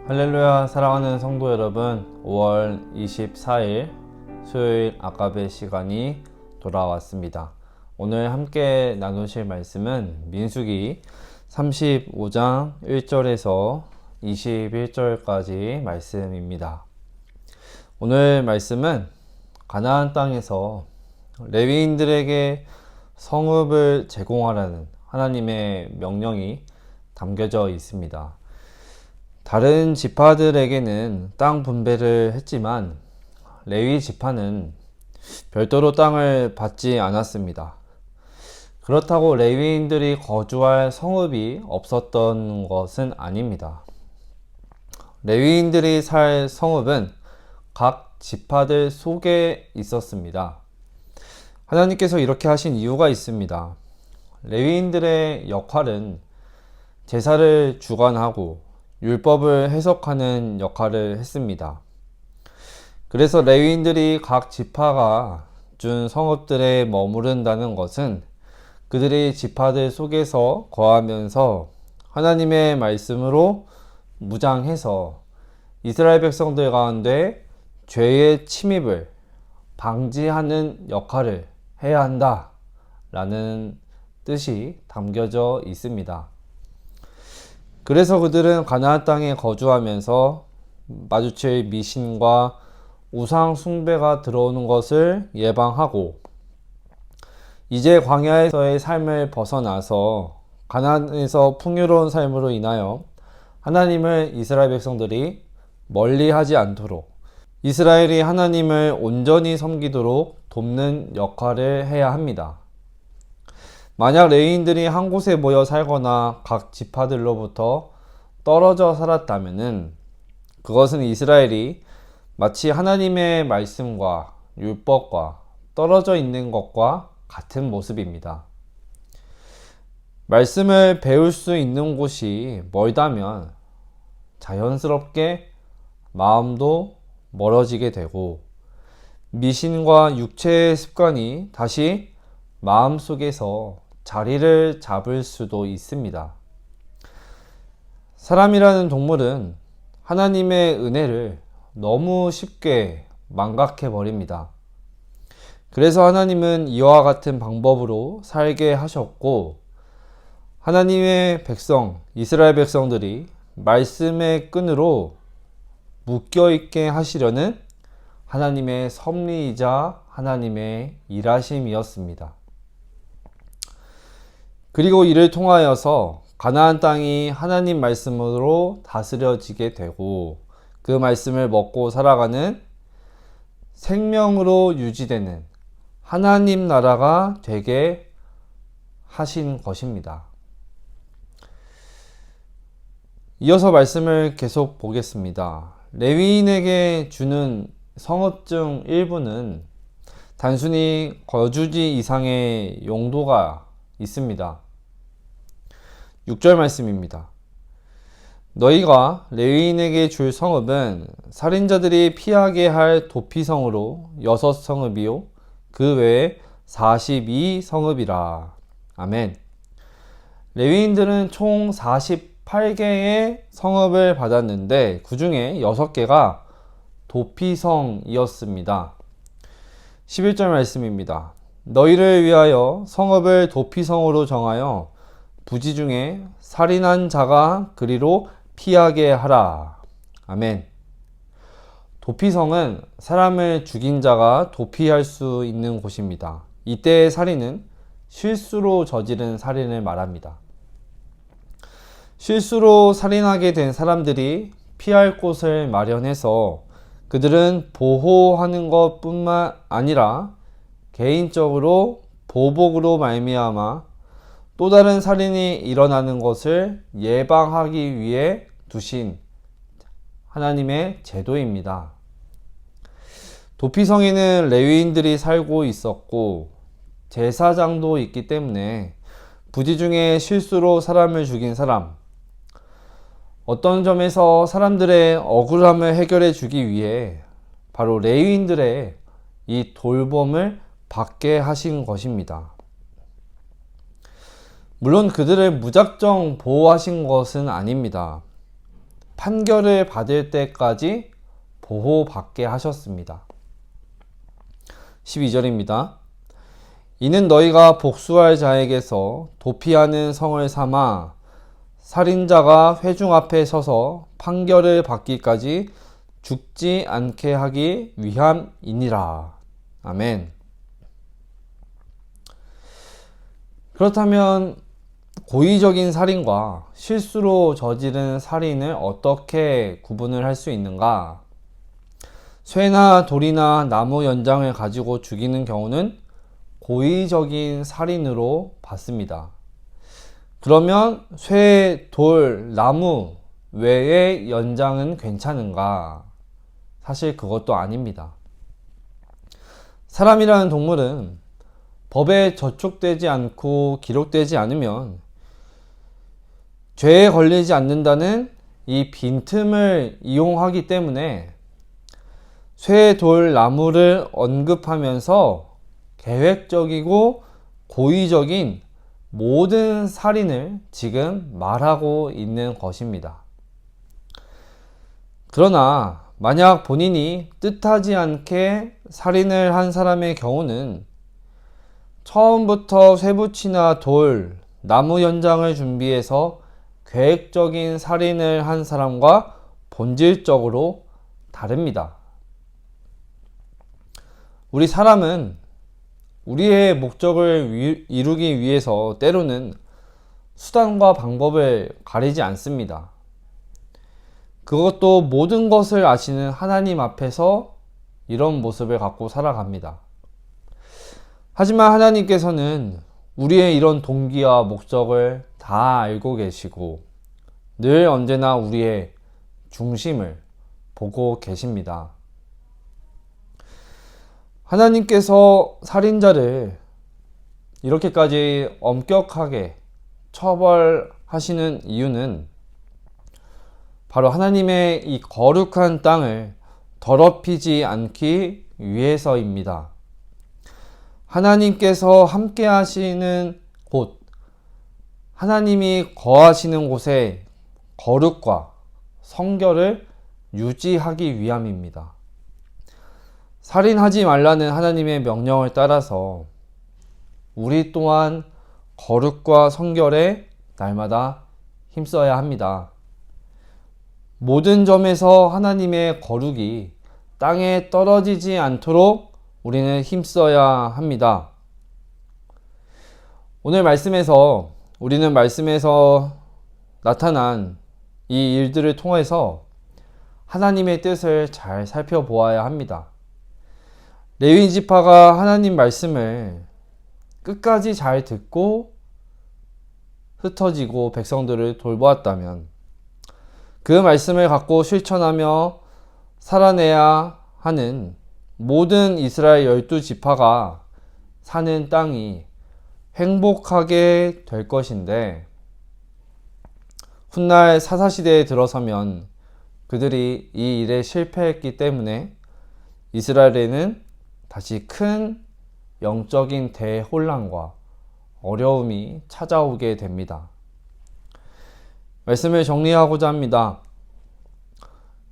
할렐루야. 사랑하는 성도 여러분, 5월 24일 수요일 아까베 시간이 돌아왔습니다. 오늘 함께 나누실 말씀은 민수기 35장 1절에서 21절까지 말씀입니다. 오늘 말씀은 가나안 땅에서 레위인들에게 성읍을 제공하라는 하나님의 명령이 담겨져 있습니다. 다른 지파들에게는 땅 분배를 했지만 레위 지파는 별도로 땅을 받지 않았습니다. 그렇다고 레위인들이 거주할 성읍이 없었던 것은 아닙니다. 레위인들이 살 성읍은 각 지파들 속에 있었습니다. 하나님께서 이렇게 하신 이유가 있습니다. 레위인들의 역할은 제사를 주관하고 율법을 해석하는 역할을 했습니다. 그래서 레위인들이 각 지파가 준 성읍들에 머무른다는 것은 그들이 지파들 속에서 거하면서 하나님의 말씀으로 무장해서 이스라엘 백성들 가운데 죄의 침입을 방지하는 역할을 해야 한다 라는 뜻이 담겨져 있습니다. 그래서 그들은 가나안 땅에 거주하면서 마주칠 미신과 우상 숭배가 들어오는 것을 예방하고 이제 광야에서의 삶을 벗어나서 가나안에서 풍요로운 삶으로 인하여 하나님을 이스라엘 백성들이 멀리하지 않도록 이스라엘이 하나님을 온전히 섬기도록 돕는 역할을 해야 합니다. 만약 레위인들이 한 곳에 모여 살거나 각 지파들로부터 떨어져 살았다면 그것은 이스라엘이 마치 하나님의 말씀과 율법과 떨어져 있는 것과 같은 모습입니다. 말씀을 배울 수 있는 곳이 멀다면 자연스럽게 마음도 멀어지게 되고 미신과 육체의 습관이 다시 마음속에서 자리를 잡을 수도 있습니다. 사람이라는 동물은 하나님의 은혜를 너무 쉽게 망각해 버립니다. 그래서 하나님은 이와 같은 방법으로 살게 하셨고 하나님의 백성, 이스라엘 백성들이 말씀의 끈으로 묶여있게 하시려는 하나님의 섭리이자 하나님의 일하심이었습니다. 그리고 이를 통하여서 가나안 땅이 하나님 말씀으로 다스려지게 되고 그 말씀을 먹고 살아가는 생명으로 유지되는 하나님 나라가 되게 하신 것입니다. 이어서 말씀을 계속 보겠습니다. 레위인에게 주는 성읍 중 일부는 단순히 거주지 이상의 용도가 있습니다. 6절 말씀입니다. 너희가 레위인에게 줄 성읍은 살인자들이 피하게 할 도피성으로 6성읍이요 그 외에 42성읍이라. 아멘. 레위인들은 총 48개의 성읍을 받았는데 그 중에 6개가 도피성이었습니다. 11절 말씀입니다. 너희를 위하여 성읍을 도피성으로 정하여 부지 중에 살인한 자가 그리로 피하게 하라. 아멘. 도피성은 사람을 죽인 자가 도피할 수 있는 곳입니다. 이때의 살인은 실수로 저지른 살인을 말합니다. 실수로 살인하게 된 사람들이 피할 곳을 마련해서 그들은 보호하는 것뿐만 아니라 개인적으로 보복으로 말미암아 또 다른 살인이 일어나는 것을 예방하기 위해 두신 하나님의 제도입니다. 도피성에는 레위인들이 살고 있었고 제사장도 있기 때문에 부지 중에 실수로 사람을 죽인 사람, 어떤 점에서 사람들의 억울함을 해결해 주기 위해 바로 레위인들의 이 돌봄을 받게 하신 것입니다. 물론 그들을 무작정 보호하신 것은 아닙니다. 판결을 받을 때까지 보호받게 하셨습니다. 12절입니다. 이는 너희가 복수할 자에게서 도피하는 성을 삼아 살인자가 회중 앞에 서서 판결을 받기까지 죽지 않게 하기 위함이니라. 아멘. 그렇다면 고의적인 살인과 실수로 저지른 살인을 어떻게 구분을 할 수 있는가? 쇠나 돌이나 나무 연장을 가지고 죽이는 경우는 고의적인 살인으로 봤습니다. 그러면 쇠, 돌, 나무 외의 연장은 괜찮은가? 사실 그것도 아닙니다. 사람이라는 동물은 법에 저촉되지 않고 기록되지 않으면 죄에 걸리지 않는다는 이 빈틈을 이용하기 때문에 쇠, 돌, 나무를 언급하면서 계획적이고 고의적인 모든 살인을 지금 말하고 있는 것입니다. 그러나 만약 본인이 뜻하지 않게 살인을 한 사람의 경우는 처음부터 쇠붙이나 돌, 나무 연장을 준비해서 계획적인 살인을 한 사람과 본질적으로 다릅니다. 우리 사람은 우리의 목적을 이루기 위해서 때로는 수단과 방법을 가리지 않습니다. 그것도 모든 것을 아시는 하나님 앞에서 이런 모습을 갖고 살아갑니다. 하지만 하나님께서는 우리의 이런 동기와 목적을 다 알고 계시고 늘 언제나 우리의 중심을 보고 계십니다. 하나님께서 살인자를 이렇게까지 엄격하게 처벌하시는 이유는 바로 하나님의 이 거룩한 땅을 더럽히지 않기 위해서입니다. 하나님께서 함께 하시는 곳, 하나님이 거하시는 곳의 거룩과 성결을 유지하기 위함입니다. 살인하지 말라는 하나님의 명령을 따라서 우리 또한 거룩과 성결에 날마다 힘써야 합니다. 모든 점에서 하나님의 거룩이 땅에 떨어지지 않도록 우리는 힘써야 합니다. 오늘 우리는 말씀에서 나타난 이 일들을 통해서 하나님의 뜻을 잘 살펴보아야 합니다. 레위 지파가 하나님 말씀을 끝까지 잘 듣고 흩어지고 백성들을 돌보았다면 그 말씀을 갖고 실천하며 살아내야 하는 모든 이스라엘 12지파가 사는 땅이 행복하게 될 것인데 훗날 사사시대에 들어서면 그들이 이 일에 실패했기 때문에 이스라엘에는 다시 큰 영적인 대혼란과 어려움이 찾아오게 됩니다. 말씀을 정리하고자 합니다.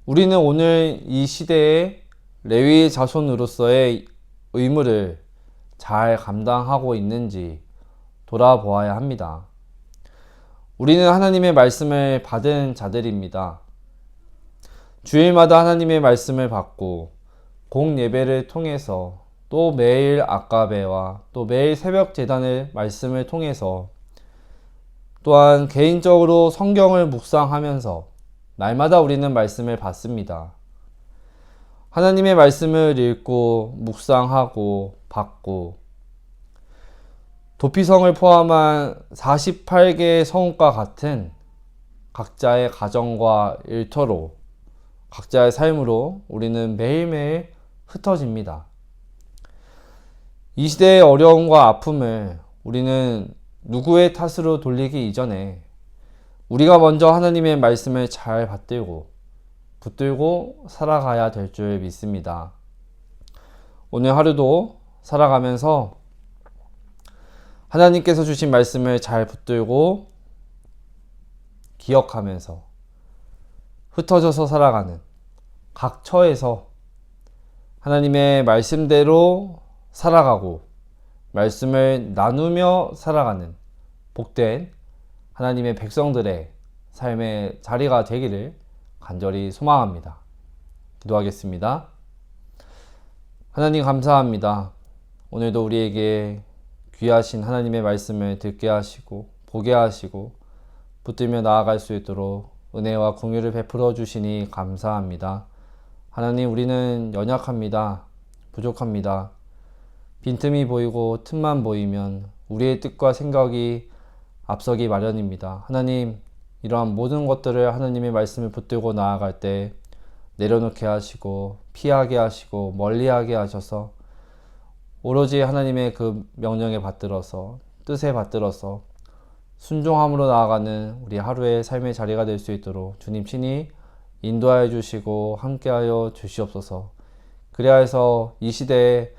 우리는 오늘 이 시대의 레위 자손으로서의 의무를 잘 감당하고 있는지 돌아보아야 합니다. 우리는 하나님의 말씀을 받은 자들입니다. 주일마다 하나님의 말씀을 받고 공예배를 통해서 또 매일 아까베와 또 매일 새벽 제단의 말씀을 통해서 또한 개인적으로 성경을 묵상하면서 날마다 우리는 말씀을 받습니다. 하나님의 말씀을 읽고 묵상하고 받고 도피성을 포함한 48개의 성읍과 같은 각자의 가정과 일터로 각자의 삶으로 우리는 매일매일 흩어집니다. 이 시대의 어려움과 아픔을 우리는 누구의 탓으로 돌리기 이전에 우리가 먼저 하나님의 말씀을 잘 붙들고 살아가야 될 줄 믿습니다. 오늘 하루도 살아가면서 하나님께서 주신 말씀을 잘 붙들고 기억하면서 흩어져서 살아가는, 각 처에서 하나님의 말씀대로 살아가고 말씀을 나누며 살아가는 복된 하나님의 백성들의 삶의 자리가 되기를 간절히 소망합니다. 기도하겠습니다. 하나님 감사합니다. 오늘도 우리에게 귀하신 하나님의 말씀을 듣게 하시고 보게 하시고 붙들며 나아갈 수 있도록 은혜와 공유를 베풀어 주시니 감사합니다. 하나님, 우리는 연약합니다. 부족합니다. 빈틈이 보이고 틈만 보이면 우리의 뜻과 생각이 앞서기 마련입니다. 하나님, 이러한 모든 것들을 하나님의 말씀을 붙들고 나아갈 때 내려놓게 하시고 피하게 하시고 멀리하게 하셔서 오로지 하나님의 그 명령에 받들어서 뜻에 받들어서 순종함으로 나아가는 우리 하루의 삶의 자리가 될 수 있도록 주님 친히 인도하여 주시고 함께하여 주시옵소서. 그래야 해서 이 시대에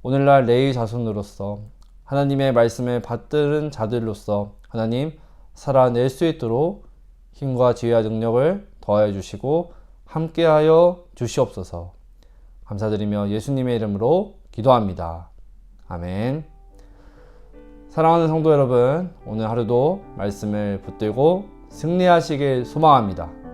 오늘날 레위 자손으로서 하나님의 말씀을 받들은 자들로서 하나님 살아낼 수 있도록 힘과 지혜와 능력을 더하여 주시고 함께하여 주시옵소서. 감사드리며 예수님의 이름으로 기도합니다. 아멘. 사랑하는 성도 여러분, 오늘 하루도 말씀을 붙들고 승리하시길 소망합니다.